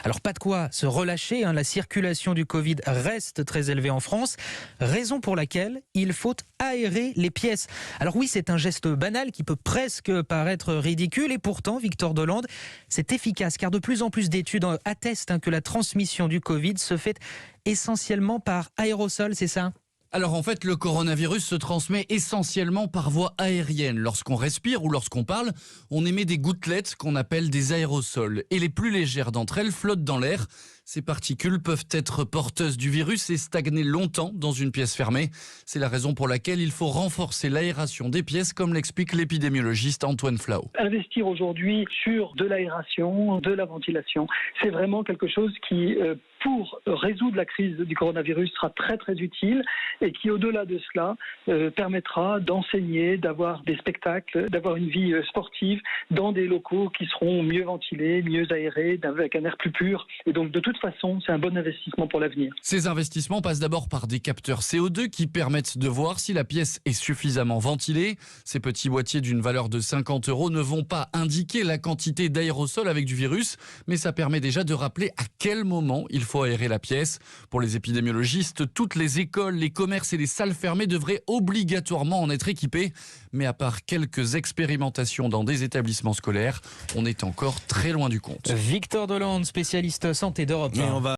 Alors pas de quoi se relâcher, la circulation du Covid reste très élevée en France, raison pour laquelle il faut aérer les pièces. Alors oui, c'est un geste banal qui peut presque paraître ridicule et pourtant, Victor Dolande, c'est efficace car de plus en plus d'études attestent que la transmission du Covid se fait essentiellement par aérosol, c'est ça ? Alors en fait, le coronavirus se transmet essentiellement par voie aérienne. Lorsqu'on respire ou lorsqu'on parle, on émet des gouttelettes qu'on appelle des aérosols. Et les plus légères d'entre elles flottent dans l'air. Ces particules peuvent être porteuses du virus et stagner longtemps dans une pièce fermée. C'est la raison pour laquelle il faut renforcer l'aération des pièces, comme l'explique l'épidémiologiste Antoine Flau. Investir aujourd'hui sur de l'aération, de la ventilation, c'est vraiment quelque chose qui, pour résoudre la crise du coronavirus, sera très très utile et qui, au-delà de cela, permettra d'enseigner, d'avoir des spectacles, d'avoir une vie sportive dans des locaux qui seront mieux ventilés, mieux aérés, avec un air plus pur. Et donc, de toute façon, c'est un bon investissement pour l'avenir. Ces investissements passent d'abord par des capteurs CO2 qui permettent de voir si la pièce est suffisamment ventilée. Ces petits boîtiers d'une valeur de 50 € ne vont pas indiquer la quantité d'aérosol avec du virus, mais ça permet déjà de rappeler à quel moment il faut aérer la pièce. Pour les épidémiologistes, toutes les écoles, les commerces et les salles fermées devraient obligatoirement en être équipées. Mais à part quelques expérimentations dans des établissements scolaires, on est encore très loin du compte. Victor Dolande, spécialiste santé d'Europe. Mais on va